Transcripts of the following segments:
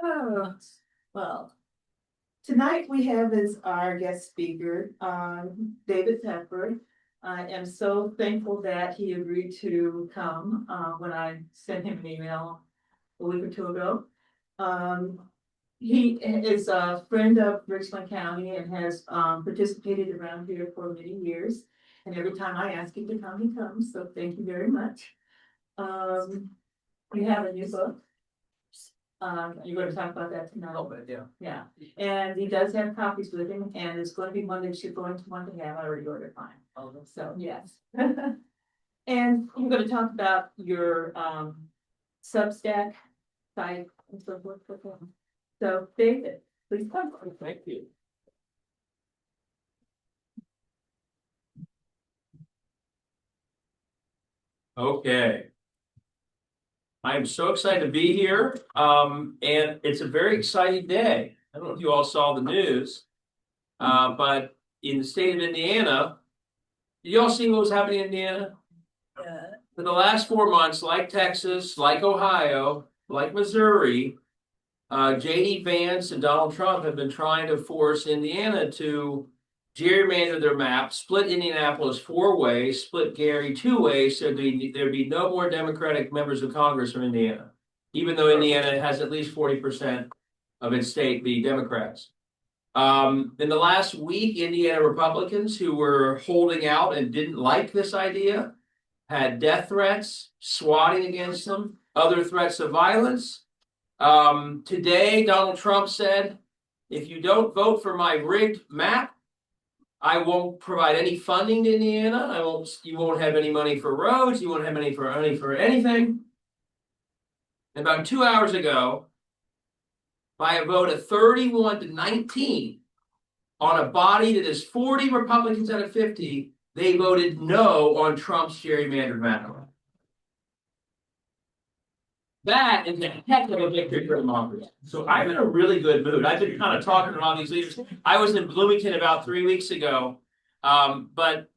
Oh, well, tonight we have as our guest speaker, David Tepper. I am so thankful that he agreed to come, when I sent him an email a week or two ago. Um, he is a friend of Richland County and has, participated around here for many years. And every time I ask him to come, he comes, so thank you very much. Um, we have a new book. You're gonna talk about that tonight? A little bit, yeah. Yeah, and he does have copies with him, and it's going to be one that you're going to want to have. I already ordered mine. Oh, So, yes. And we're gonna talk about your, Substack site and so forth. So, David, please come. thank you. Okay. I'm so excited to be here. And it's a very exciting day. I don't know if you all saw the news, but in the state of Indiana, did you all see what was happening in Indiana? For the last 4 months, like Texas, like Ohio, like Missouri, J.D. Vance and Donald Trump have been trying to force Indiana to gerrymander their map, split Indianapolis 4 ways, split Gary 2 ways, so there'd be no more Democratic members of Congress from Indiana, even though Indiana has at least 40% of its state be Democrats. In the last week, Indiana Republicans who were holding out and didn't like this idea had death threats, swatting against them, other threats of violence. Today, Donald Trump said, if you don't vote for my rigged map, I won't provide any funding to Indiana. You won't have any money for roads. You won't have any for anything. And about 2 hours ago, by a vote of 31-19 on a body that is 40 Republicans out of 50, they voted no on Trump's gerrymandered map. That is a heck of a victory for democracy. So I'm in a really good mood. I've been kind of talking to all these leaders. I was in Bloomington about 3 weeks ago, but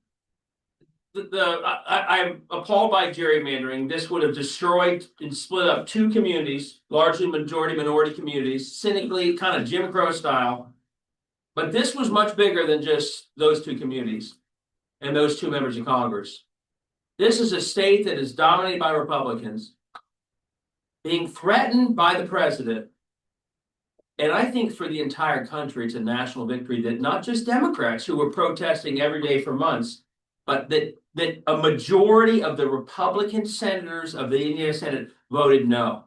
I'm appalled by gerrymandering. This would have destroyed and split up 2 communities, largely majority minority communities, cynically, kind of Jim Crow style. But this was much bigger than just those 2 communities and those 2 members of Congress. This is a state that is dominated by Republicans, being threatened by the president. And I think for the entire country, it's a national victory that not just Democrats who were protesting every day for months, but that a majority of the Republican senators of the Indiana Senate voted no.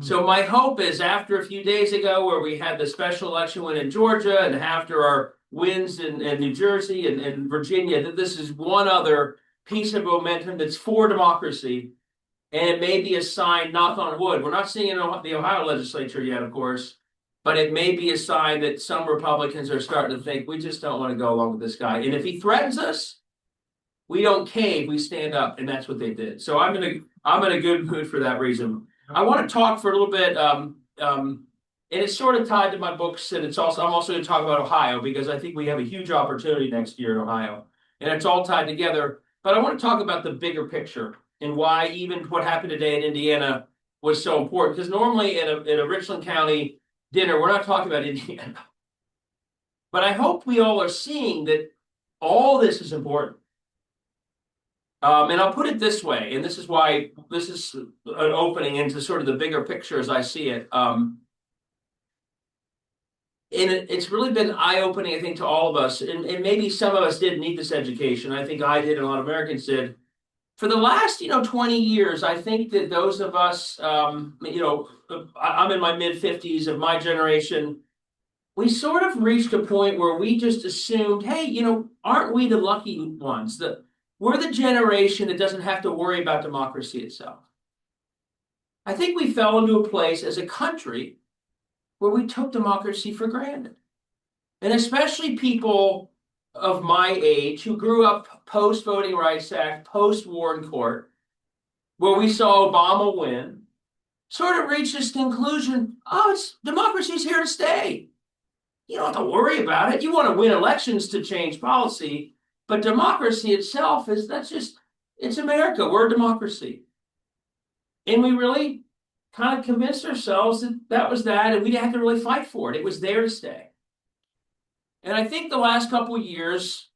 So my hope is after a few days ago where we had the special election win in Georgia and after our wins in New Jersey and Virginia, that this is one other piece of momentum that's for democracy. And it may be a sign, knock on wood. We're not seeing it in the Ohio legislature yet, of course, but it may be a sign that some Republicans are starting to think we just don't want to go along with this guy. And if he threatens us, we don't cave, we stand up, and that's what they did. So I'm in a good mood for that reason. I want to talk for a little bit, and it's sort of tied to my books, and I'm also going to talk about Ohio because I think we have a huge opportunity next year in Ohio, and it's all tied together. But I want to talk about the bigger picture and why even what happened today in Indiana was so important. Because normally in a Richland County dinner, we're not talking about Indiana. But I hope we all are seeing that all this is important. And I'll put it this way, and this is why this is an opening into sort of the bigger picture as I see it. And it's really been eye-opening, I think, to all of us. And maybe some of us did need this education. I think I did, and a lot of Americans did. For the last, 20 years, I think that those of us, I'm in my mid-50s of my generation, we sort of reached a point where we just assumed, hey, aren't we the lucky ones? We're the generation that doesn't have to worry about democracy itself. I think we fell into a place as a country where we took democracy for granted. And especially people of my age who grew up post-Voting Rights Act, post-Warren Court, where we saw Obama win, sort of reached this conclusion, democracy's here to stay. You don't have to worry about it. You want to win elections to change policy, but democracy itself it's America. We're a democracy. And we really kind of convinced ourselves that that was that, and we didn't have to really fight for it. It was there to stay. And I think the last couple of years,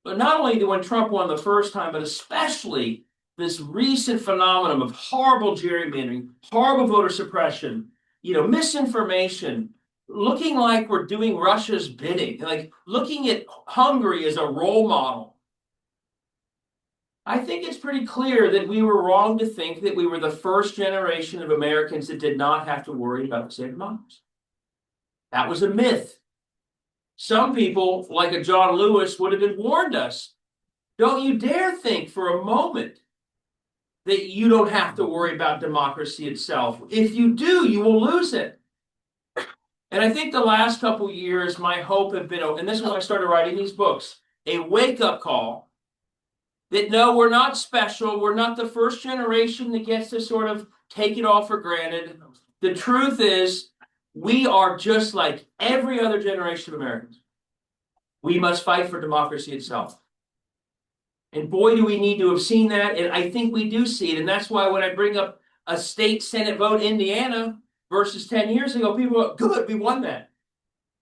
but not only when Trump won the first time, but especially this recent phenomenon of horrible gerrymandering, horrible voter suppression, misinformation, looking like we're doing Russia's bidding, like looking at Hungary as a role model. I think it's pretty clear that we were wrong to think that we were the first generation of Americans that did not have to worry about the state of democracy. That was a myth. Some people, like a John Lewis, would have warned us. Don't you dare think for a moment that you don't have to worry about democracy itself. If you do, you will lose it. And I think the last couple of years, my hope have been, and this is when I started writing these books, a wake-up call that no, we're not special. We're not the first generation that gets to sort of take it all for granted. The truth is, we are just like every other generation of Americans. We must fight for democracy itself. And boy, do we need to have seen that. And I think we do see it. And that's why when I bring up a state Senate vote in Indiana versus 10 years ago, people are good, we won that.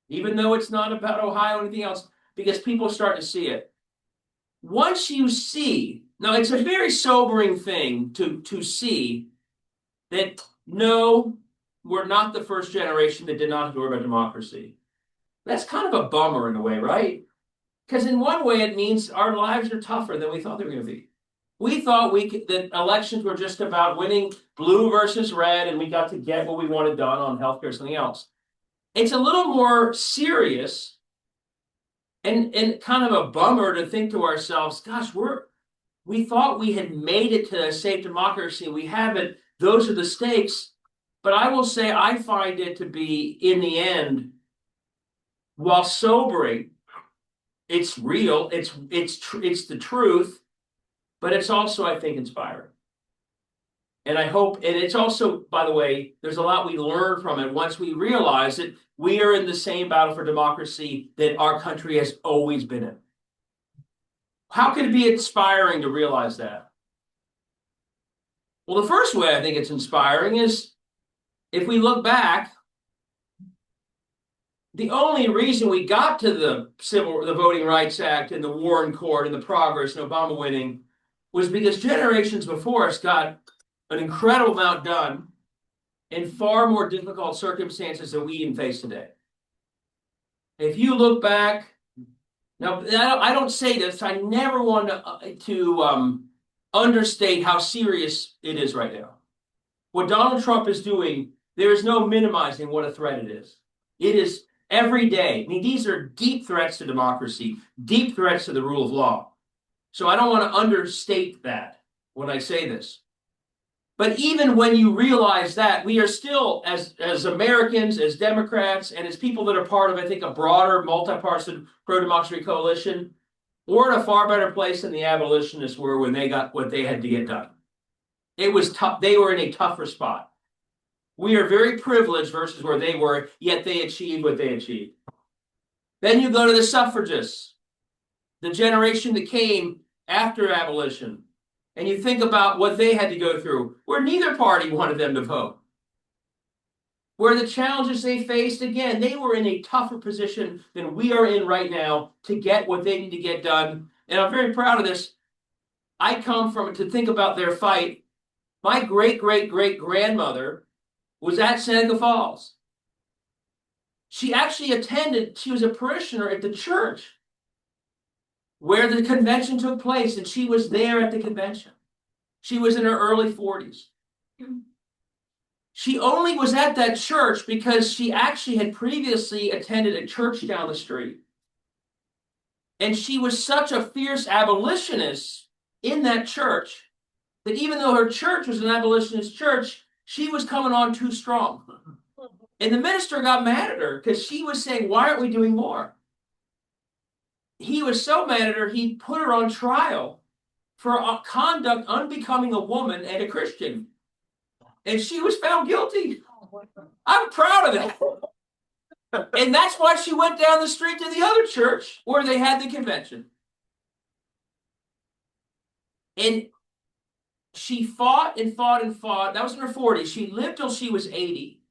Even though it's not about Ohio or anything else, because people start to see it. Once you see, now it's a very sobering thing to see that no, we're not the first generation that did not have to worry about democracy. That's kind of a bummer in a way, right? Because in one way, it means our lives are tougher than we thought they were going to be. We thought that elections were just about winning blue versus red, and we got to get what we wanted done on healthcare or something else. It's a little more serious and kind of a bummer to think to ourselves, gosh, we thought we had made it to a safe democracy. We haven't. Those are the stakes. But I will say I find it to be, in the end, while sobering, it's real, it's the truth, but it's also, I think, inspiring. And I hope, and it's also, by the way, there's a lot we learn from it once we realize that we are in the same battle for democracy that our country has always been in. How can it be inspiring to realize that? Well, the first way I think it's inspiring is if we look back, the only reason we got to the Voting Rights Act and the Warren Court and the progress and Obama winning was because generations before us got an incredible amount done in far more difficult circumstances than we even face today. If you look back, now I don't say this, I never want to understate how serious it is right now. What Donald Trump is doing, there is no minimizing what a threat it is. It is every day. I mean, these are deep threats to democracy, deep threats to the rule of law. So I don't want to understate that when I say this. But even when you realize that, we are still, as Americans, as Democrats, and as people that are part of, I think, a broader multi-partisan pro-democracy coalition, we're in a far better place than the abolitionists were when they got what they had to get done. It was tough. They were in a tougher spot. We are very privileged versus where they were, yet they achieved what they achieved. Then you go to the suffragists, the generation that came after abolition, and you think about what they had to go through, where neither party wanted them to vote. Where the challenges they faced, again, they were in a tougher position than we are in right now to get what they need to get done. And I'm very proud of this. I come from, to think about their fight, my great-great-great-grandmother was at Seneca Falls. She actually attended, she was a parishioner at the church where the convention took place, and she was there at the convention. She was in her early 40s. She only was at that church because she actually had previously attended a church down the street. And she was such a fierce abolitionist in that church that even though her church was an abolitionist church, she was coming on too strong. And the minister got mad at her because she was saying, why aren't we doing more? He was so mad at her, he put her on trial for conduct unbecoming a woman and a Christian. And she was found guilty. I'm proud of that. And that's why she went down the street to the other church where they had the convention. And she fought and fought and fought. That was in her 40s. She lived till she was 80.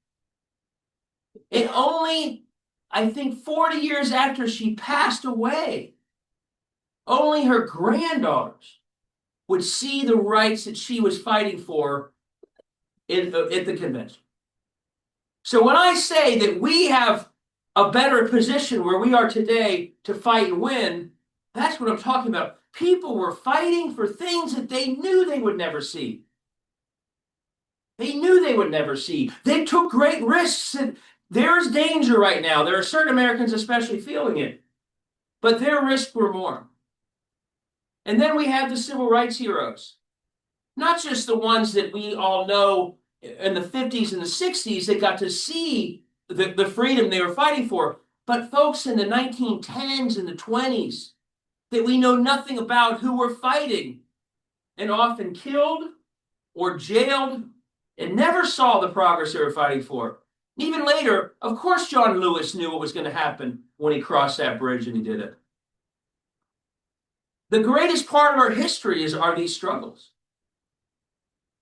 And only, I think, 40 years after she passed away, only her granddaughters would see the rights that she was fighting for at the convention. So when I say that we have a better position where we are today to fight and win, that's what I'm talking about. People were fighting for things that they knew they would never see. They knew they would never see. They took great risks. And there's danger right now. There are certain Americans especially feeling it. But their risks were more. And then we have the civil rights heroes. Not just the ones that we all know in the 50s and the 60s that got to see the freedom they were fighting for, but folks in the 1910s and the 20s that we know nothing about who were fighting and often killed or jailed and never saw the progress they were fighting for. Even later, of course, John Lewis knew what was going to happen when he crossed that bridge, and he did it. The greatest part of our history are these struggles.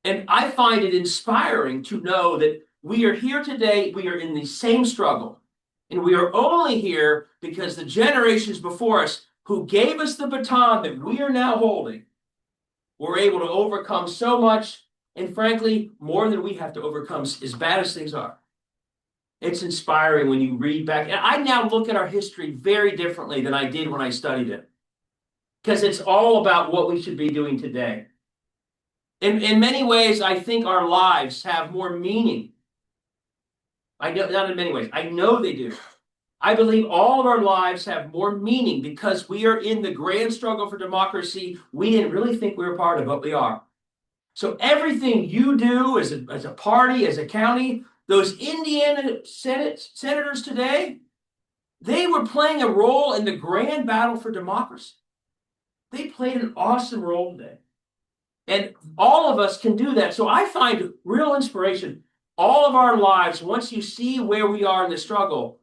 And I find it inspiring to know that we are here today, we are in the same struggle. And we are only here because the generations before us who gave us the baton that we are now holding were able to overcome so much, and frankly, more than we have to overcome, as bad as things are. It's inspiring when you read back. And I now look at our history very differently than I did when I studied it, because it's all about what we should be doing today. In many ways, I think our lives have more meaning. I know, not in many ways, I know they do. I believe all of our lives have more meaning because we are in the grand struggle for democracy we didn't really think we were part of, but we are. So everything you do as a party, as a county, those Indiana senators today, they were playing a role in the grand battle for democracy. They played an awesome role today. And all of us can do that. So I find real inspiration. All of our lives, once you see where we are in the struggle,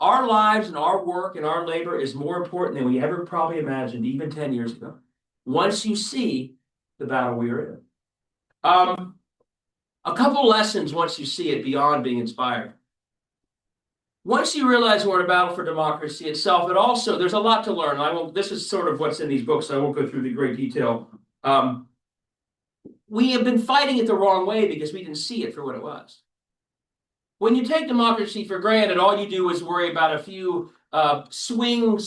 our lives and our work and our labor is more important than we ever probably imagined, even 10 years ago. Once you see the battle we are in. A couple lessons once you see it beyond being inspired. Once you realize we're in a battle for democracy itself, it also, there's a lot to learn. This is sort of what's in these books. So I won't go through the great detail. We have been fighting it the wrong way because we didn't see it for what it was. When you take democracy for granted, all you do is worry about a few swing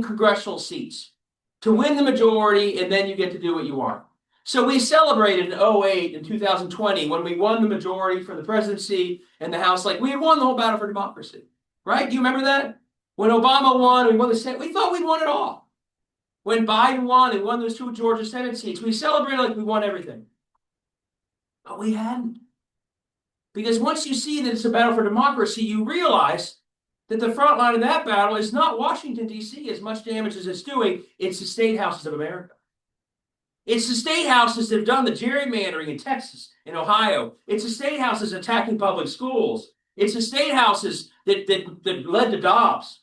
congressional seats to win the majority, and then you get to do what you want. So we celebrated in 2008 and 2020 when we won the majority for the presidency and the House, like we had won the whole battle for democracy, right? Do you remember that? When Obama won, we won the Senate, we thought we'd won it all. When Biden won and won those 2 Georgia Senate seats, we celebrated like we won everything. But we hadn't. Because once you see that it's a battle for democracy, you realize that the front line of that battle is not Washington, D.C., as much damage as it's doing. It's the state houses of America. It's the state houses that have done the gerrymandering in Texas and Ohio. It's the state houses attacking public schools. It's the state houses that led to Dobbs.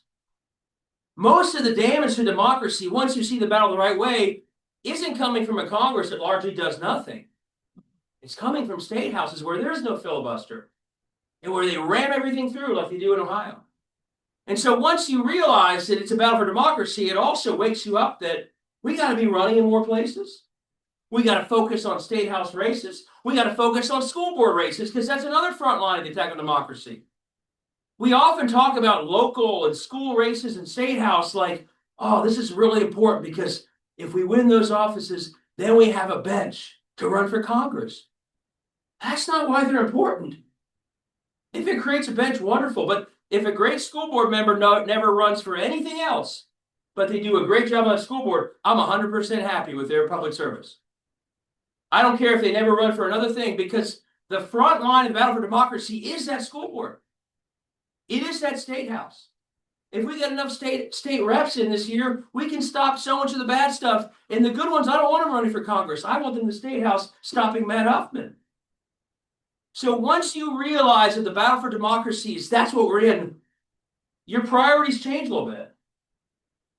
Most of the damage to democracy, once you see the battle the right way, isn't coming from a Congress that largely does nothing. It's coming from state houses where there is no filibuster and where they ram everything through like they do in Ohio. And so once you realize that it's a battle for democracy, it also wakes you up that we got to be running in more places. We got to focus on state house races. We got to focus on school board races because that's another front line of the attack on democracy. We often talk about local and school races and state house like, oh, this is really important because if we win those offices, then we have a bench to run for Congress. That's not why they're important. If it creates a bench, wonderful. But if a great school board member never runs for anything else, but they do a great job on the school board, I'm 100% happy with their public service. I don't care if they never run for another thing because the front line of the battle for democracy is that school board. It is that state house. If we get enough state reps in this year, we can stop so much of the bad stuff. And the good ones, I don't want them running for Congress. I want them in the state house stopping Matt Huffman. So once you realize that the battle for democracy is that's what we're in, your priorities change a little bit.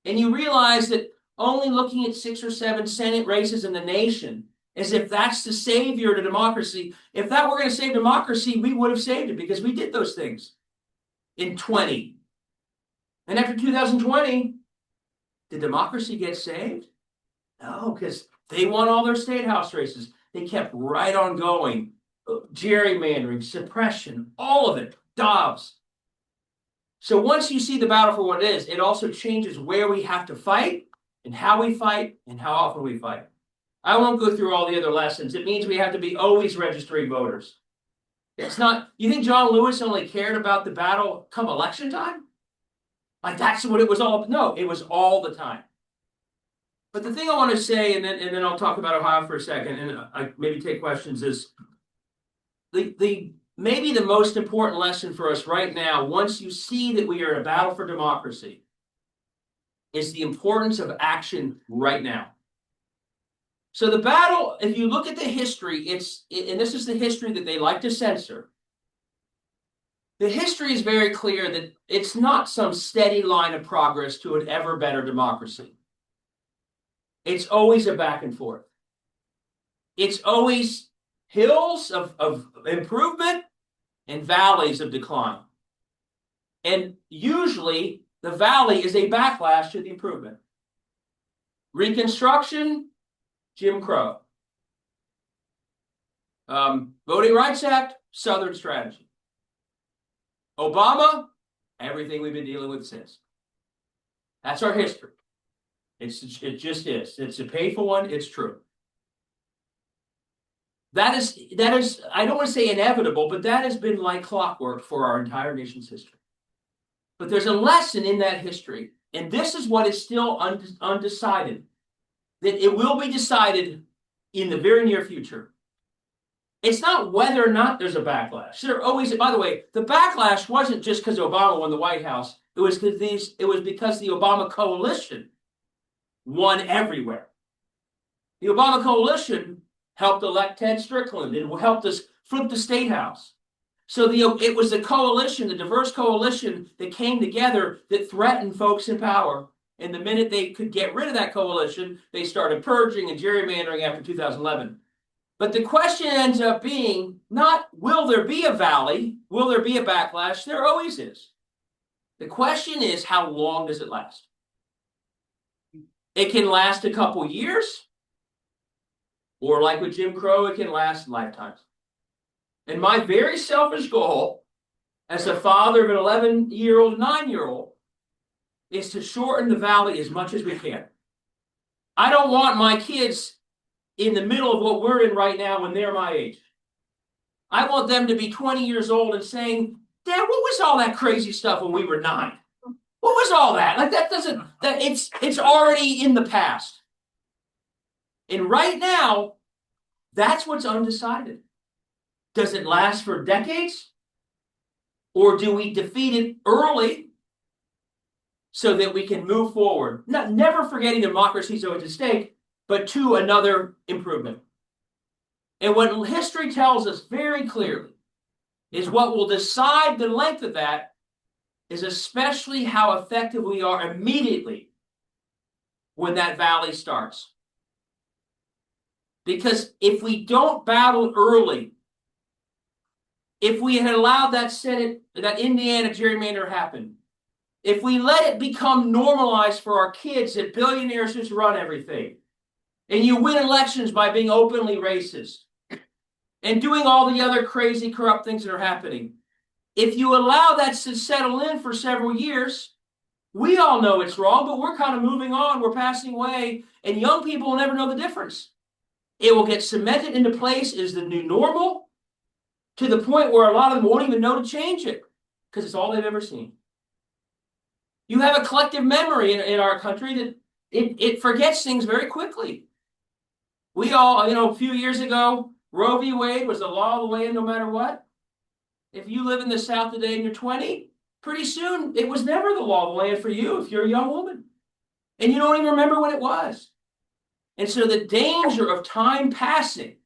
And you realize that only looking at 6 or 7 Senate races in the nation, as if that's the savior to democracy. If that were going to save democracy, we would have saved it because we did those things in 20. And after 2020, did democracy get saved? No, because they won all their state house races. They kept right on going. Gerrymandering, suppression, all of it, Dobbs. So once you see the battle for what it is, it also changes where we have to fight and how we fight and how often we fight. I won't go through all the other lessons. It means we have to be always registering voters. It's not, you think John Lewis only cared about the battle come election time? Like that's what it was all about? No, it was all the time. But the thing I want to say, and then I'll talk about Ohio for a second, and I maybe take questions, is maybe the most important lesson for us right now, once you see that we are in a battle for democracy, is the importance of action right now. So the battle, if you look at the history, and this is the history that they like to censor, the history is very clear that it's not some steady line of progress to an ever better democracy. It's always a back and forth. It's always hills of improvement and valleys of decline. And usually the valley is a backlash to the improvement. Reconstruction, Jim Crow. Voting Rights Act, Southern strategy. Obama, everything we've been dealing with since. That's our history. It just is. It's a painful one. It's true. That is, I don't want to say inevitable, but that has been like clockwork for our entire nation's history. But there's a lesson in that history, and this is what is still undecided, that it will be decided in the very near future. It's not whether or not there's a backlash. There always, by the way, the backlash wasn't just because Obama won the White House. It was because the Obama coalition won everywhere. The Obama coalition helped elect Ted Strickland and helped us flip the state house. So it was the coalition, the diverse coalition that came together that threatened folks in power. And the minute they could get rid of that coalition, they started purging and gerrymandering after 2011. But the question ends up being not, will there be a valley? Will there be a backlash? There always is. The question is, how long does it last? It can last a couple years, or like with Jim Crow, it can last lifetimes. And my very selfish goal as a father of an 11-year-old, 9-year-old is to shorten the valley as much as we can. I don't want my kids in the middle of what we're in right now when they're my age. I want them to be 20 years old and saying, Dad, what was all that crazy stuff when we were 9? What was all that? Like it's already in the past. And right now, that's what's undecided. Does it last for decades? Or do we defeat it early so that we can move forward? Never forgetting democracy is always at stake, but to another improvement. And what history tells us very clearly is what will decide the length of that is especially how effective we are immediately when that valley starts. Because if we don't battle early, if we had allowed that Senate, that Indiana gerrymander happen, if we let it become normalized for our kids that billionaires just run everything, and you win elections by being openly racist, and doing all the other crazy, corrupt things that are happening, if you allow that to settle in for several years, we all know it's wrong, but we're kind of moving on, we're passing away, and young people will never know the difference. It will get cemented into place as the new normal, to the point where a lot of them won't even know to change it, because it's all they've ever seen. You have a collective memory in our country that it forgets things very quickly. We all, a few years ago, Roe v. Wade was the law of the land no matter what. If you live in the South today and you're 20, pretty soon it was never the law of the land for you if you're a young woman. And you don't even remember when it was. And so the danger of time passing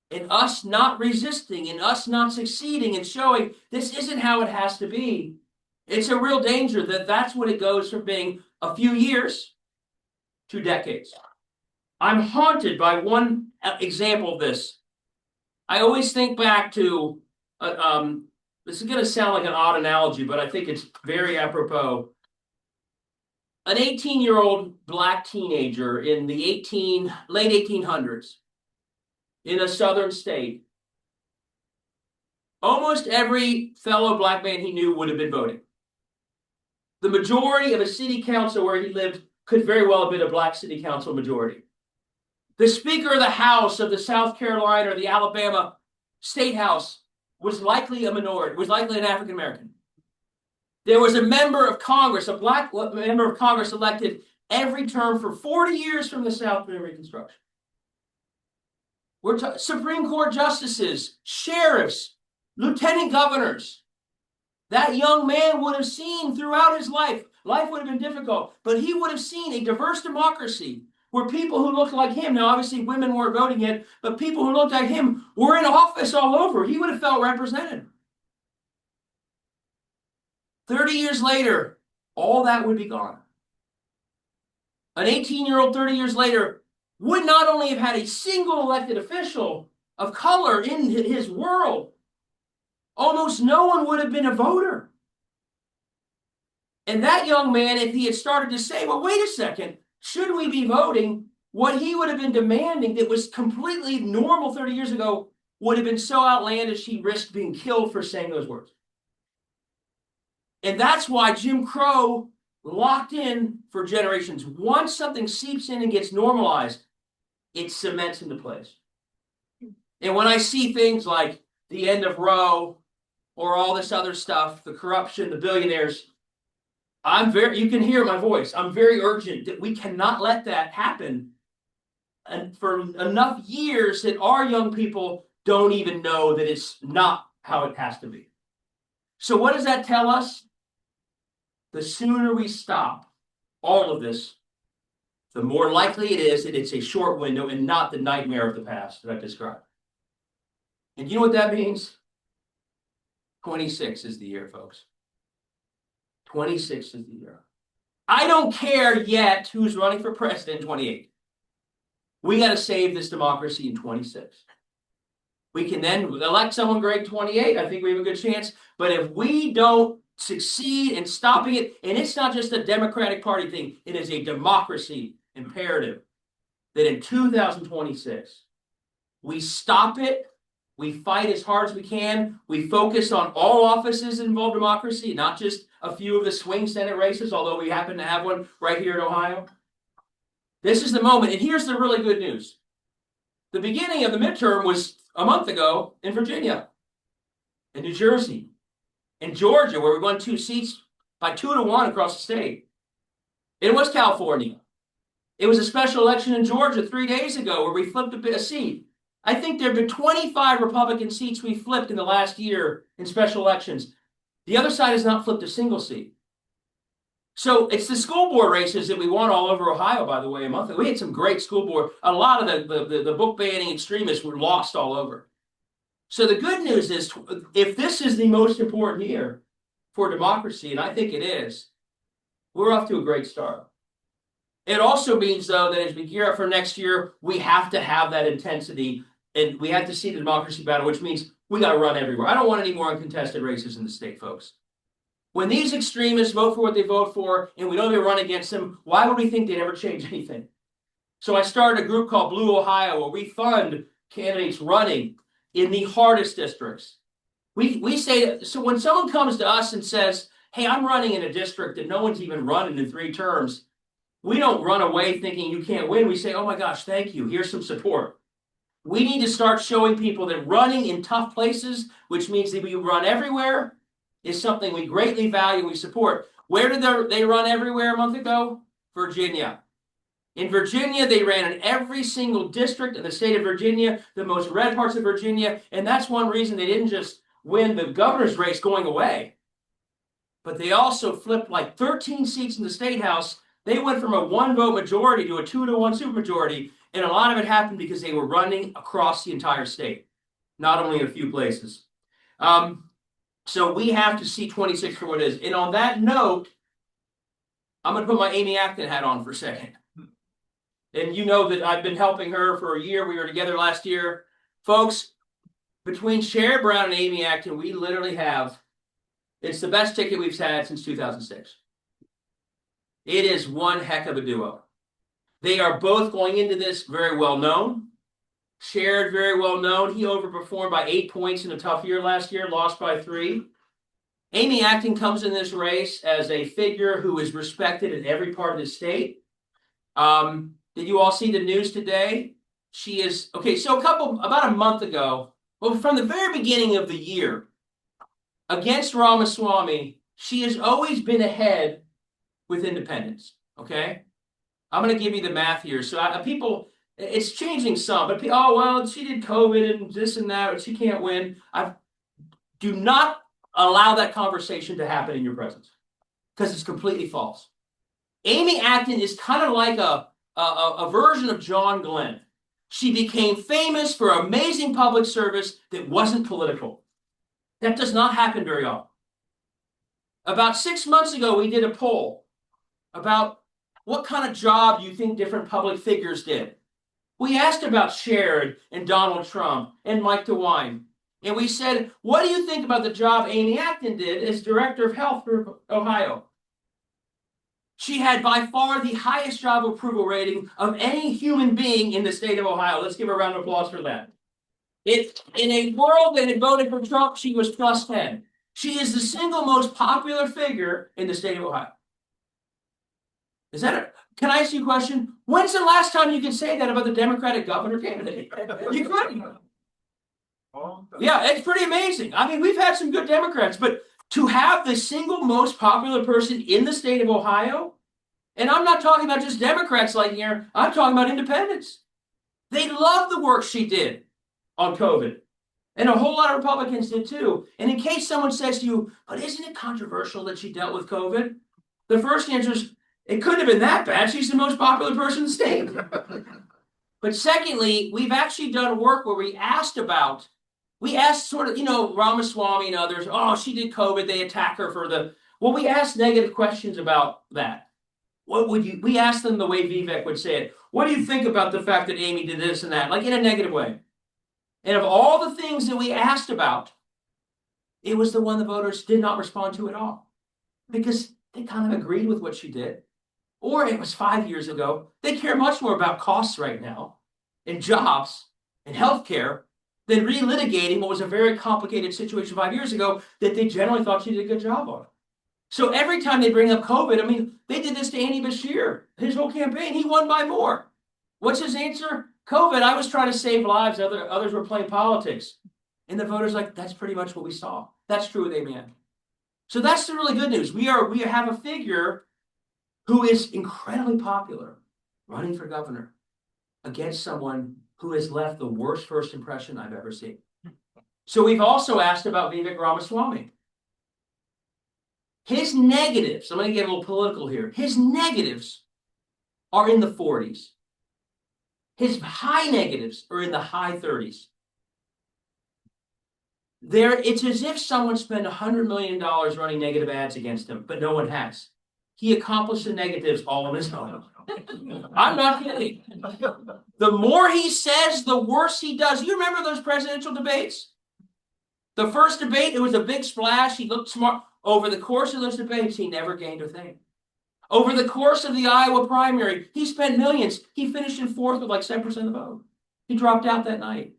and us not resisting and us not succeeding and showing this isn't how it has to be, it's a real danger that's when it goes from being a few years 2 decades. I'm haunted by one example of this. I always think back to, this is going to sound like an odd analogy, but I think it's very apropos. An 18-year-old black teenager in the late 1800s in a southern state, almost every fellow black man he knew would have been voting. The majority of a city council where he lived could very well have been a black city council majority. The Speaker of the House of the South Carolina or the Alabama State House was likely a minority, was likely an African American. There was a member of Congress, a black member of Congress elected every term for 40 years from the South during Reconstruction. Supreme Court justices, sheriffs, lieutenant governors. That young man would have seen throughout his life would have been difficult, but he would have seen a diverse democracy where people who looked like him, now obviously women weren't voting yet, but people who looked like him were in office all over. He would have felt represented. 30 years later, all that would be gone. An 18-year-old 30 years later would not only have had a single elected official of color in his world, almost no one would have been a voter. And that young man, if he had started to say, well, wait a second, should we be voting? What he would have been demanding that was completely normal 30 years ago would have been so outlandish he risked being killed for saying those words. And that's why Jim Crow locked in for generations. Once something seeps in and gets normalized, it cements into place. And when I see things like the end of Roe or all this other stuff, the corruption, the billionaires, you can hear my voice. I'm very urgent that we cannot let that happen. And for enough years that our young people don't even know that it's not how it has to be. So what does that tell us? The sooner we stop all of this, the more likely it is that it's a short window and not the nightmare of the past that I've described. And you know what that means? 26 is the year, folks. 26 is the year. I don't care yet who's running for president in 28. We got to save this democracy in 26. We can then elect someone great in 28. I think we have a good chance. But if we don't succeed in stopping it, and it's not just a Democratic Party thing, it is a democracy imperative that in 2026, we stop it, we fight as hard as we can, we focus on all offices involved in democracy, not just a few of the swing Senate races, although we happen to have one right here in Ohio. This is the moment, and here's the really good news. The beginning of the midterm was a month ago in Virginia, in New Jersey, in Georgia, where we won 2 seats by 2-1 across the state. It was California. It was a special election in Georgia 3 days ago where we flipped a seat. I think there have been 25 Republican seats we flipped in the last year in special elections. The other side has not flipped a single seat. So it's the school board races that we won all over Ohio, by the way, a month ago. We had some great school board. A lot of the book banning extremists were lost all over. So the good news is, if this is the most important year for democracy, and I think it is, we're off to a great start. It also means, though, that as we gear up for next year, we have to have that intensity, and we have to see the democracy battle, which means we got to run everywhere. I don't want any more uncontested races in the state, folks. When these extremists vote for what they vote for, and we don't even run against them, why would we think they'd ever change anything? So I started a group called Blue Ohio, where we fund candidates running in the hardest districts. We say, so when someone comes to us and says, hey, I'm running in a district that no one's even running in 3 terms, we don't run away thinking you can't win. We say, oh my gosh, thank you. Here's some support. We need to start showing people that running in tough places, which means that we run everywhere, is something we greatly value and we support. Where did they run everywhere a month ago? Virginia. In Virginia, they ran in every single district in the state of Virginia, the most red parts of Virginia, and that's one reason they didn't just win the governor's race going away, but they also flipped like 13 seats in the state house. They went from a 1-vote majority to a 2-1 supermajority, and a lot of it happened because they were running across the entire state, not only in a few places. So we have to see 26 for what it is. And on that note, I'm going to put my Amy Acton hat on for a second. And you know that I've been helping her for a year. We were together last year. Folks, between Sherrod Brown and Amy Acton, we literally have, it's the best ticket we've had since 2006. It is one heck of a duo. They are both going into this very well known. Sherrod, very well known. He overperformed by 8 points in a tough year last year, lost by 3. Amy Acton comes in this race as a figure who is respected in every part of the state. Did you all see the news today? She is, okay, so about a month ago, well, from the very beginning of the year, against Ramaswamy, she has always been ahead with independents, okay? I'm going to give you the math here. So people, it's changing some, but oh, well, she did COVID and this and that, and she can't win. Do not allow that conversation to happen in your presence because it's completely false. Amy Acton is kind of like a version of John Glenn. She became famous for amazing public service that wasn't political. That does not happen very often. About 6 months ago, we did a poll about what kind of job you think different public figures did. We asked about Sherrod and Donald Trump and Mike DeWine. And we said, what do you think about the job Amy Acton did as Director of Health for Ohio? She had by far the highest job approval rating of any human being in the state of Ohio. Let's give her a round of applause for that. In a world that had voted for Trump, she was plus 10. She is the single most popular figure in the state of Ohio. Can I ask you a question? When's the last time you could say that about the Democratic governor candidate? You couldn't. Yeah, it's pretty amazing. I mean, we've had some good Democrats, but to have the single most popular person in the state of Ohio, and I'm not talking about just Democrats like here, I'm talking about independents. They love the work she did on COVID. And a whole lot of Republicans did too. And in case someone says to you, but isn't it controversial that she dealt with COVID? The first answer is, it couldn't have been that bad. She's the most popular person in the state. But secondly, we've actually done work where we asked sort of, Ramaswamy and others, oh, she did COVID, they attack her for we asked negative questions about that. We asked them the way Vivek would say it. What do you think about the fact that Amy did this and that? Like in a negative way. And of all the things that we asked about, it was the one the voters did not respond to at all. Because they kind of agreed with what she did. Or it was 5 years ago. They care much more about costs right now, and jobs, and healthcare, than relitigating what was a very complicated situation 5 years ago that they generally thought she did a good job on. So every time they bring up COVID, I mean, they did this to Andy Beshear, his whole campaign. He won by more. What's his answer? COVID, I was trying to save lives. Others were playing politics. And the voters like, that's pretty much what we saw. That's true with Amy Acton. So that's the really good news. We have a figure who is incredibly popular running for governor against someone who has left the worst first impression I've ever seen. So we've also asked about Vivek Ramaswamy. His negatives, I'm going to get a little political here. His negatives are in the 40s. His high negatives are in the high 30s. It's as if someone spent $100 million running negative ads against him, but no one has. He accomplished the negatives all on his own. I'm not kidding. The more he says, the worse he does. You remember those presidential debates? The first debate, it was a big splash. He looked smart. Over the course of those debates, he never gained a thing. Over the course of the Iowa primary, he spent millions. He finished in 4th with like 7% of the vote. He dropped out that night.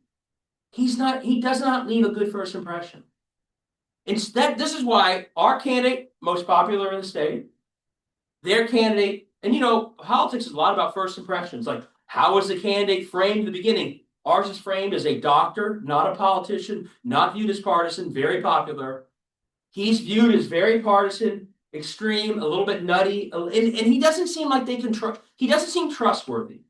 He does not leave a good first impression. Instead, this is why our candidate, most popular in the state, their candidate, and politics is a lot about first impressions. Like, how was the candidate framed in the beginning? Ours is framed as a doctor, not a politician, not viewed as partisan, very popular. He's viewed as very partisan, extreme, a little bit nutty, and he doesn't seem like he doesn't seem trustworthy.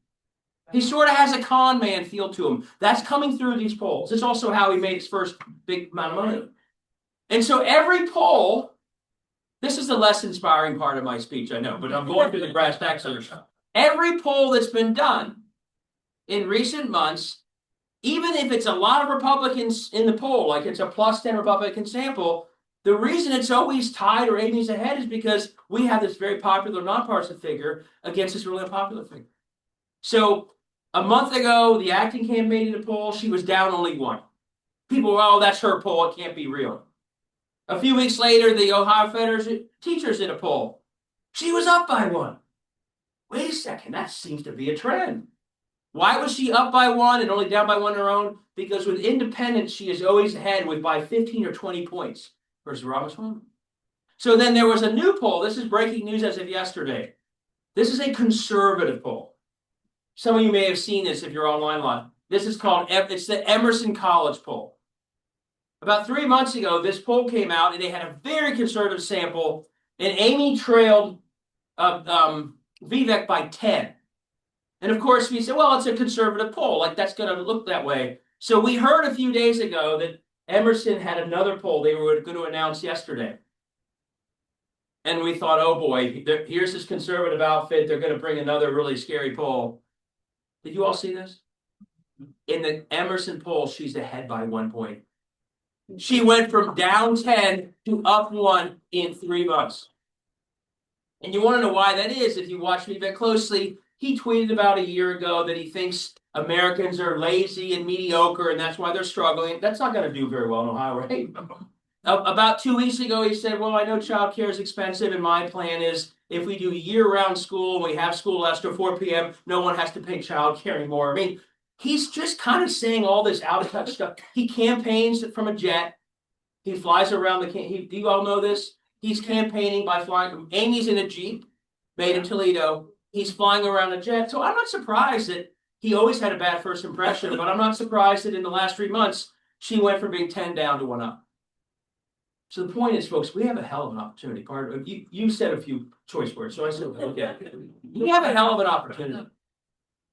He sort of has a con man feel to him. That's coming through these polls. It's also how he made his first big amount of money. And so every poll, this is the less inspiring part of my speech, I know, but I'm going through the brass tacks of it. Every poll that's been done in recent months, even if it's a lot of Republicans in the poll, like it's a plus 10 Republican sample, the reason it's always tied or Amy's ahead is because we have this very popular nonpartisan figure against this really unpopular figure. So a month ago, the acting campaign did a poll. She was down only 1. People were, oh, that's her poll. It can't be real. A few weeks later, the Ohio Federation teachers did a poll. She was up by 1. Wait a second, that seems to be a trend. Why was she up by 1 and only down by 1 on her own? Because with independents, she is always ahead with by 15 or 20 points versus Ramaswamy. So then there was a new poll. This is breaking news as of yesterday. This is a conservative poll. Some of you may have seen this if you're online a lot. This is called, it's the Emerson College poll. About 3 months ago, this poll came out and they had a very conservative sample, and Amy trailed Vivek by 10. And of course, we said, well, it's a conservative poll, like that's going to look that way. So we heard a few days ago that Emerson had another poll they were going to announce yesterday. And we thought, oh boy, here's this conservative outfit. They're going to bring another really scary poll. Did you all see this? In the Emerson poll, she's ahead by 1 point. She went from down 10 to up 1 in 3 months. And you want to know why that is if you watch Vivek closely. He tweeted about a year ago that he thinks Americans are lazy and mediocre, and that's why they're struggling. That's not going to do very well in Ohio, right? About 2 weeks ago, he said, well, I know child care is expensive, and my plan is if we do year-round school and we have school after 4 p.m., no one has to pay child care anymore. I mean, he's just kind of saying all this out-of-touch stuff. He campaigns from a jet. He flies around the do you all know this? He's campaigning by flying. Amy's in a Jeep made in Toledo. He's flying around a jet. So I'm not surprised that he always had a bad first impression, but I'm not surprised that in the last 3 months, she went from being 10 down to 1 up. So the point is, folks, we have a hell of an opportunity. Part of you said a few choice words, so I said, okay. We have a hell of an opportunity.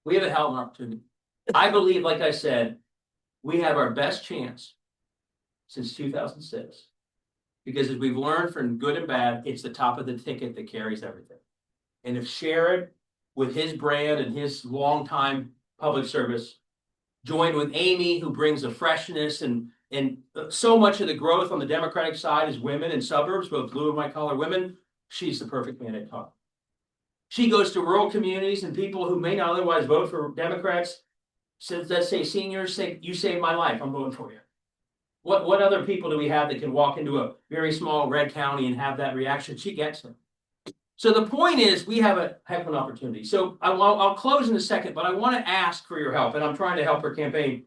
We have a hell of an opportunity. I believe, like I said, we have our best chance since 2006. Because as we've learned from good and bad, it's the top of the ticket that carries everything. And if Sherrod, with his brand and his long-time public service, joined with Amy, who brings a freshness and so much of the growth on the Democratic side is women in suburbs, both blue and white-collar women, she's the perfect candidate to talk. She goes to rural communities and people who may not otherwise vote for Democrats. Says, let's say seniors say, you saved my life, I'm voting for you. What other people do we have that can walk into a very small red county and have that reaction? She gets them. So the point is, we have a heck of an opportunity. So I'll close in a second, but I want to ask for your help, and I'm trying to help her campaign.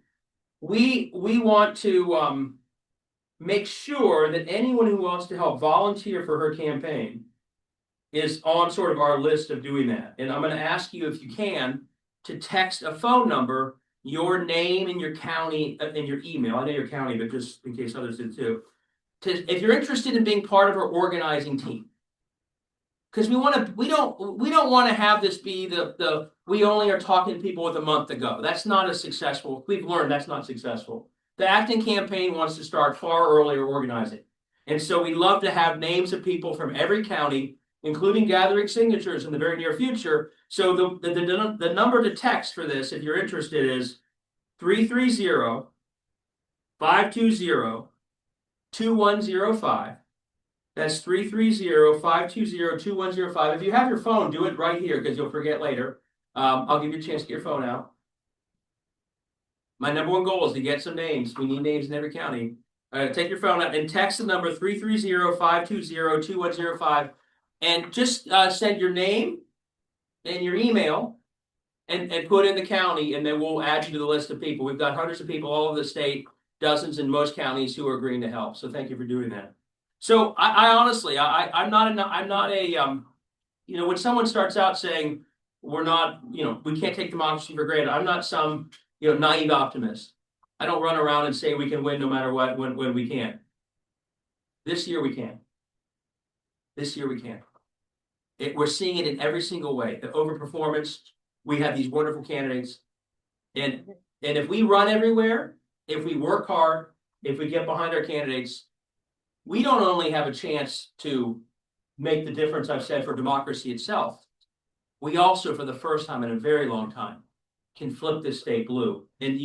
We want to make sure that anyone who wants to help volunteer for her campaign is on sort of our list of doing that. And I'm going to ask you, if you can, to text a phone number, your name and your county and your email. I know your county, but just in case others did too. If you're interested in being part of our organizing team. Because we don't want to have this be the we only are talking to people with a month to go. That's not as successful. We've learned that's not successful. The acting campaign wants to start far earlier organizing. And so we love to have names of people from every county, including gathering signatures in the very near future. So the number to text for this, if you're interested, is 330-520-2105. That's 330-520-2105. If you have your phone, do it right here because you'll forget later. I'll give you a chance to get your phone out. My number one goal is to get some names. We need names in every county. Take your phone out and text the number 330-520-2105 and just send your name and your email and put in the county, and then we'll add you to the list of people. We've got hundreds of people all over the state, dozens in most counties who are agreeing to help. So thank you for doing that. So I honestly, I'm not a when someone starts out saying we're not, we can't take democracy for granted. I'm not some, naive optimist. I don't run around and say we can win no matter what when we can't. This year we can. This year we can. We're seeing it in every single way. The overperformance. We have these wonderful candidates, and if we run everywhere, if we work hard, if we get behind our candidates, we don't only have a chance to make the difference I've said for democracy itself. We also, for the first time in a very long time, can flip this state blue. And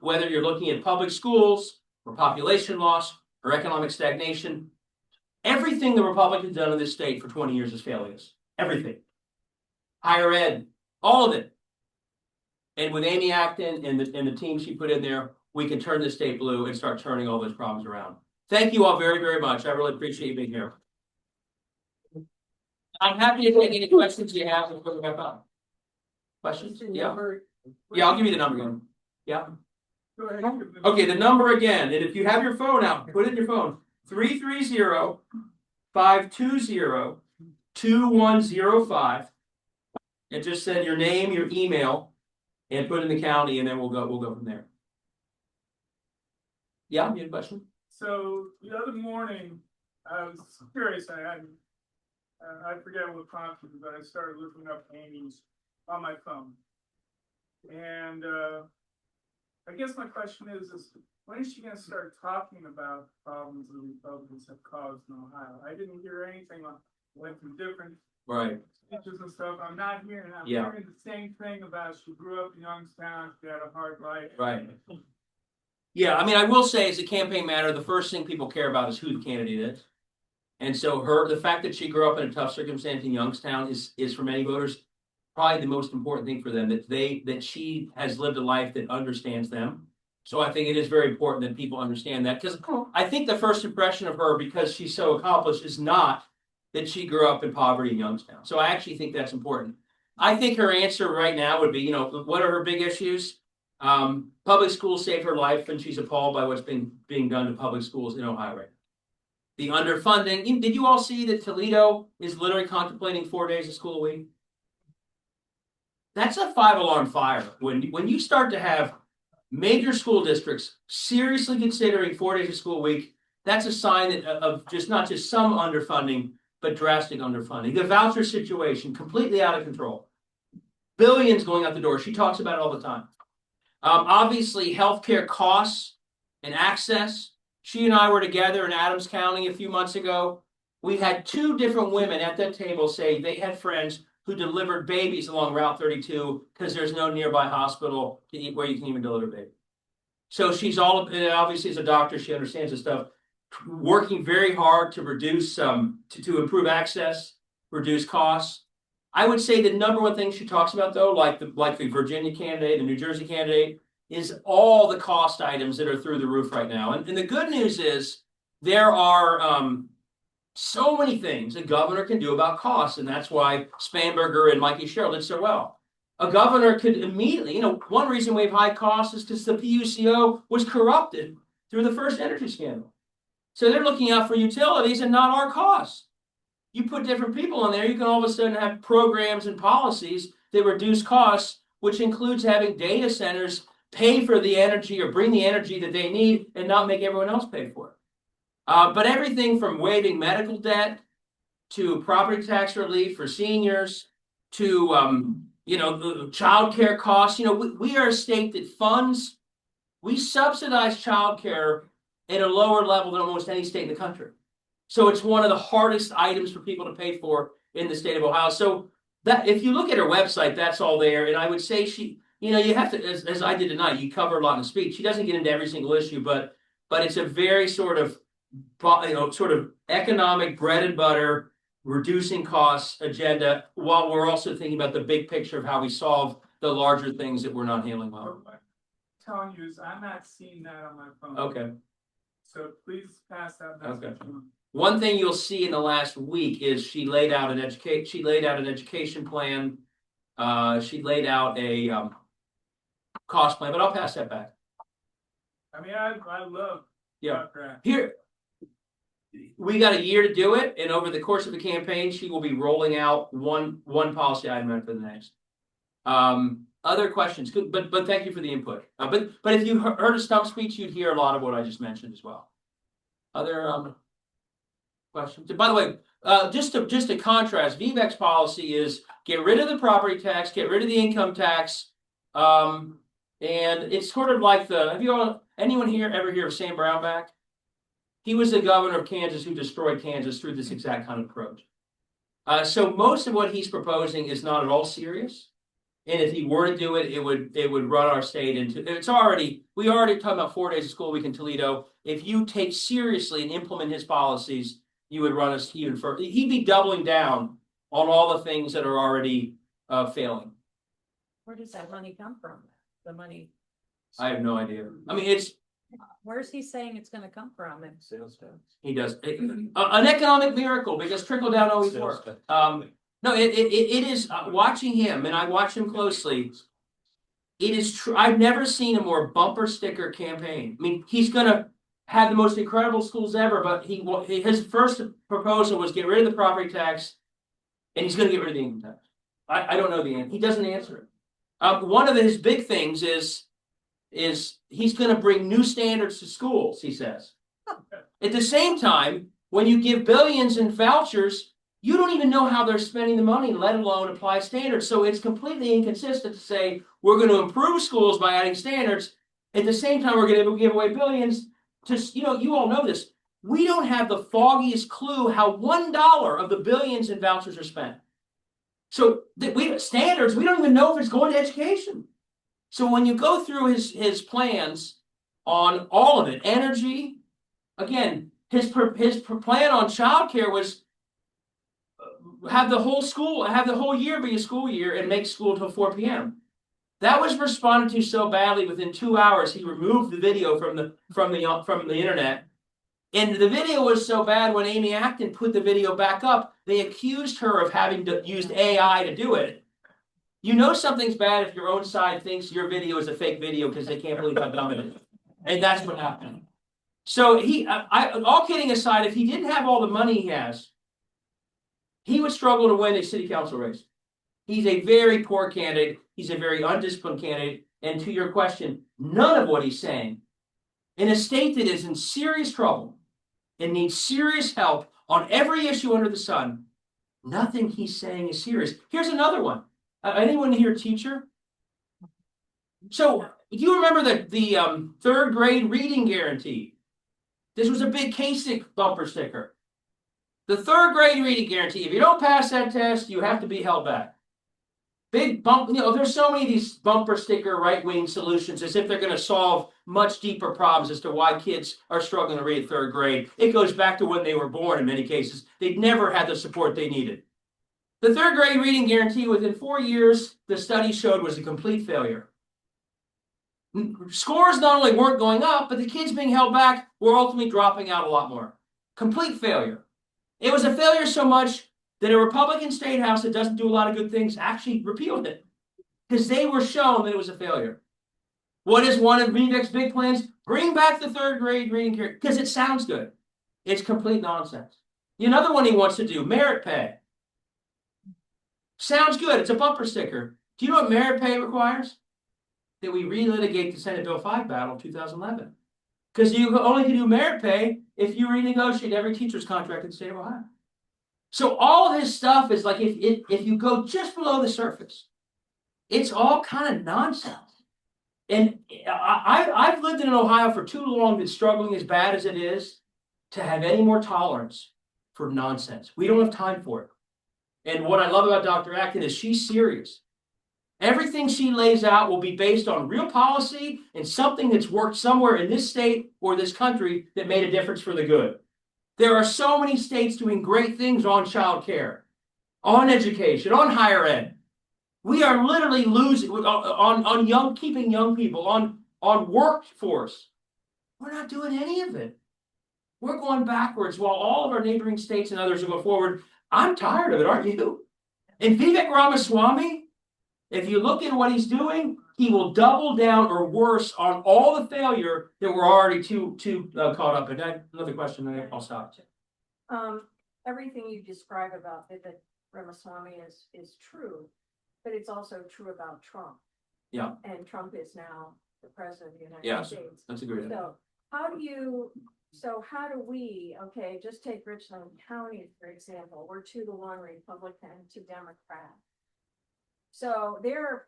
whether you're looking at public schools or population loss or economic stagnation, everything the Republicans done in this state for 20 years is failing us. Everything. Higher ed, all of it. And with Amy Acton and the team she put in there, we can turn the state blue and start turning all those problems around. Thank you all very, very much. I really appreciate you being here. I'm happy to take any questions you have before we wrap up. Questions? Yeah. Yeah, I'll give you the number again. Yeah. Go ahead. Okay, the number again, and if you have your phone out, put it in your phone. 330-520-2105. And just send your name, your email, and put in the county, and then we'll go from there. Yeah, you had a question? So the other morning, I was curious. I forget what prompted me, but I started looking up Amy's on my phone. And I guess my question is when is she going to start talking about problems the Republicans have caused in Ohio? I didn't hear anything on went through different Right. speeches and stuff. I'm not hearing. I'm Yeah. hearing the same thing about she grew up in Youngstown. She had a hard life. Right. Yeah, I mean, I will say as a campaign matter, the first thing people care about is who the candidate is. And so the fact that she grew up in a tough circumstance in Youngstown is for many voters probably the most important thing for them, that she has lived a life that understands them. So I think it is very important that people understand that, because I think the first impression of her, because she's so accomplished, is not that she grew up in poverty in Youngstown. So I actually think that's important. I think her answer right now would be, what are her big issues? Public schools saved her life, and she's appalled by what's being done to public schools in Ohio right now. The underfunding. Did you all see that Toledo is literally contemplating 4 days of school a week? That's a 5-alarm fire. When you start to have major school districts seriously considering 4 days of school a week, that's a sign of just not just some underfunding, but drastic underfunding. The voucher situation, completely out of control. Billions going out the door. She talks about it all the time. Obviously, healthcare costs and access. She and I were together in Adams County a few months ago. We had 2 different women at that table say they had friends who delivered babies along Route 32 because there's no nearby hospital where you can even deliver a baby. So she's obviously as a doctor, she understands this stuff, working very hard to reduce to improve access, reduce costs. I would say the number one thing she talks about, though, like the Virginia candidate, the New Jersey candidate, is all the cost items that are through the roof right now. And the good news is there are so many things a governor can do about costs, and that's why Spanberger and Mikey Sherrill did so well. A governor could immediately, one reason we have high costs is because the PUCO was corrupted through the first energy scandal. So they're looking out for utilities and not our costs. You put different people in there, you can all of a sudden have programs and policies that reduce costs, which includes having data centers pay for the energy or bring the energy that they need and not make everyone else pay for it. But everything from waiving medical debt to property tax relief for seniors to the child care costs. We are a state that we subsidize child care at a lower level than almost any state in the country. So it's one of the hardest items for people to pay for in the state of Ohio. So that if you look at her website, that's all there. And I would say you have to, as I did tonight, you cover a lot in the speech. She doesn't get into every single issue, but it's a very sort of economic bread and butter, reducing costs agenda, while we're also thinking about the big picture of how we solve the larger things that we're not handling well. What I'm telling you is I'm not seeing that on my phone. Okay. So please pass that message on. One thing you'll see in the last week is she laid out an education plan. She laid out a cost plan, but I'll pass that back. I mean, I love. Yeah. Here, we got a year to do it, and over the course of the campaign, she will be rolling out one policy item after the next. Other questions? Good, but thank you for the input. But if you heard a stump speech, you'd hear a lot of what I just mentioned as well. Other questions? By the way, just to contrast, Vivek's policy is get rid of the property tax, get rid of the income tax, and it's sort of like anyone here ever hear of Sam Brownback? He was the governor of Kansas who destroyed Kansas through this exact kind of approach. So most of what he's proposing is not at all serious. And if he were to do it, it would run our state into we already talked about 4 days of school week in Toledo. If you take seriously and implement his policies, you would run us even further. He'd be doubling down on all the things that are already failing. Where does that money come from? The money, I have no idea. I mean, it's, where's he saying it's gonna come from? And Sales tax. he does, an economic miracle, because trickle down always works. No, it is, watching him, and I watch him closely. It is true. I've never seen a more bumper sticker campaign. I mean, he's gonna have the most incredible schools ever, but his first proposal was get rid of the property tax, and he's gonna get rid of the income tax. I don't know the answer. He doesn't answer it. One of his big things is he's gonna bring new standards to schools, he says. At the same time, when you give billions in vouchers, you don't even know how they're spending the money, let alone apply standards. So it's completely inconsistent to say we're going to improve schools by adding standards. At the same time, we're going to give away billions to, you all know this. We don't have the foggiest clue how $1 of the billions in vouchers are spent. So standards, we don't even know if it's going to education. So when you go through his plans on all of it, energy, again, his plan on childcare was have the whole year be a school year and make school till 4 p.m. That was responded to so badly within 2 hours he removed the video from the internet. And the video was so bad when Amy Acton put the video back up, they accused her of having used AI to do it. You know something's bad if your own side thinks your video is a fake video because they can't believe how dumb it is. And that's what happened. So all kidding aside, if he didn't have all the money he has, he would struggle to win a city council race. He's a very poor candidate. He's a very undisciplined candidate. And to your question, none of what he's saying in a state that is in serious trouble and needs serious help on every issue under the sun, nothing he's saying is serious. Here's another one. Anyone here a teacher? So do you remember the third grade reading guarantee? This was a big Kasich bumper sticker. The third grade reading guarantee, if you don't pass that test, you have to be held back. Big bump, there's so many of these bumper sticker right-wing solutions as if they're going to solve much deeper problems as to why kids are struggling to read third grade. It goes back to when they were born in many cases. They'd never had the support they needed. The third grade reading guarantee within 4 years, the study showed was a complete failure. Scores not only weren't going up, but the kids being held back were ultimately dropping out a lot more. Complete failure. It was a failure so much that a Republican state house that doesn't do a lot of good things actually repealed it because they were shown that it was a failure. What is one of Vivek's big plans? Bring back the third grade reading guarantee because it sounds good. It's complete nonsense. Another one he wants to do, merit pay. Sounds good. It's a bumper sticker. Do you know what merit pay requires? That we relitigate the Senate Bill 5 battle of 2011. Because you only can do merit pay if you renegotiate every teacher's contract in the state of Ohio. So all of his stuff is like if you go just below the surface, it's all kind of nonsense. And I've lived in Ohio for too long that's struggling as bad as it is to have any more tolerance for nonsense. We don't have time for it. And what I love about Dr. Acton is she's serious. Everything she lays out will be based on real policy and something that's worked somewhere in this state or this country that made a difference for the good. There are so many states doing great things on child care, on education, on higher ed. We are literally losing on keeping young people, on workforce. We're not doing any of it. We're going backwards while all of our neighboring states and others are going forward. I'm tired of it, aren't you? And Vivek Ramaswamy, if you look at what he's doing, he will double down or worse on all the failure that we're already too caught up in. Another question, and I'll stop. everything you describe about Vivek Ramaswamy is true, but it's also true about Trump. Yeah. And Trump is now the president of the United Yes, States. that's a great idea. So how do we, okay, just take Richland County, for example, we're 2-1 Republican to Democrat. So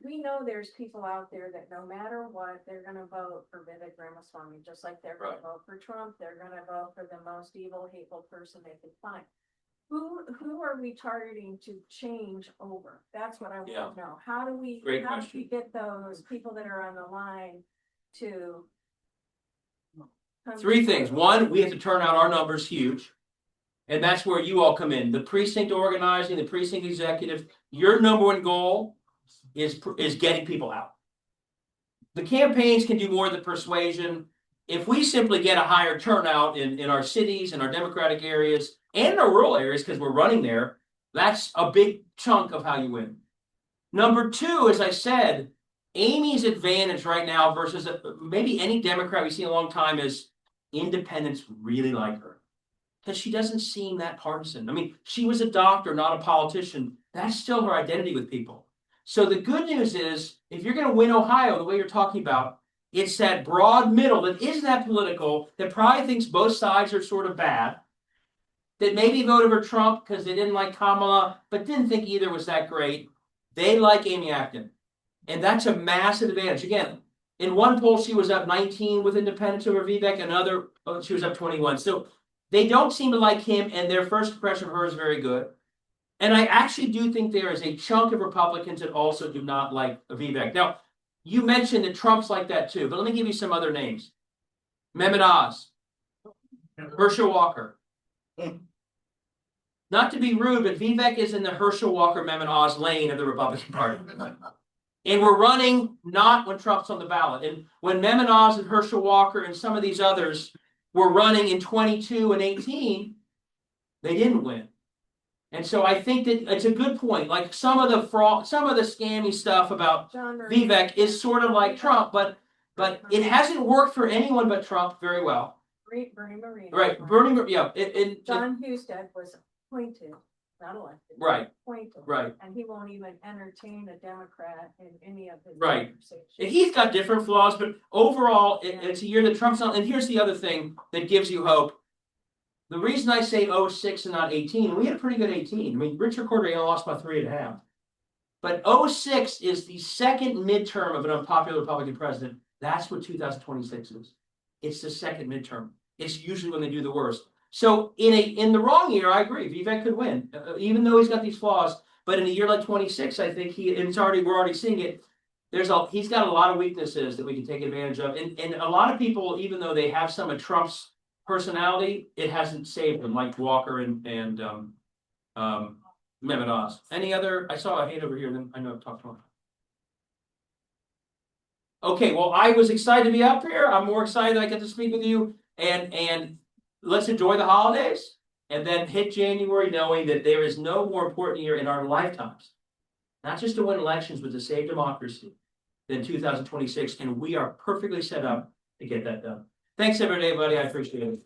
we know there's people out there that no matter what, they're gonna vote for Vivek Ramaswamy, just like they're gonna vote for Trump, they're gonna vote for the most evil, hateful person they could find. Who are we targeting to change over? That's what I want to know. How do we get those people that are on the line to? Three things. One, we have to turn out our numbers huge. And that's where you all come in. The precinct organizing, the precinct executive, your number one goal is getting people out. The campaigns can do more than persuasion. If we simply get a higher turnout in our cities and our Democratic areas and in our rural areas, because we're running there, that's a big chunk of how you win. Number two, as I said, Amy's advantage right now versus maybe any Democrat we've seen in a long time is independents really like her. Because she doesn't seem that partisan. I mean, she was a doctor, not a politician. That's still her identity with people. So the good news is, if you're going to win Ohio the way you're talking about, it's that broad middle that isn't that political, that probably thinks both sides are sort of bad, that maybe voted for Trump because they didn't like Kamala, but didn't think either was that great. They like Amy Acton. And that's a massive advantage. Again, in one poll, she was up 19 with independents over Vivek. Another, she was up 21. So they don't seem to like him, and their first impression of her is very good. And I actually do think there is a chunk of Republicans that also do not like Vivek. Now, you mentioned that Trump's like that too, but let me give you some other names. Mehmet Oz, Herschel Walker. Not to be rude, but Vivek is in the Herschel Walker, Mehmet Oz lane of the Republican Party. And we're running not when Trump's on the ballot. And when Mehmet Oz and Herschel Walker and some of these others were running in 22 and 18, they didn't win. And so I think that it's a good point. Like some of the fraud, some of the scammy stuff about Vivek is sort of like Trump, but it hasn't worked for anyone but Trump very well. Bernie Marino. Right, Bernie, yeah. John Husted was appointed, not elected. Right. Appointed. Right. And he won't even entertain a Democrat in any of his right. conversations. And he's got different flaws, but overall, it's a year that Trump's on. And here's the other thing that gives you hope. The reason I say 06 and not 18, we had a pretty good 18. I mean, Richard Cordray lost by 3.5. But 06 is the second midterm of an unpopular Republican president. That's what 2026 is. It's the second midterm. It's usually when they do the worst. So in the wrong year, I agree. Vivek could win, even though he's got these flaws. But in a year like 26, I think we're already seeing it. He's got a lot of weaknesses that we can take advantage of. And a lot of people, even though they have some of Trump's personality, it hasn't saved them, like Walker and Mehmet Oz. Any other? I saw a hand over here, then I know I've talked to him. Okay, well, I was excited to be up here. I'm more excited that I get to speak with you. And let's enjoy the holidays and then hit January knowing that there is no more important year in our lifetimes, not just to win elections, but to save democracy than 2026. And we are perfectly set up to get that done. Thanks, everybody. I appreciate it.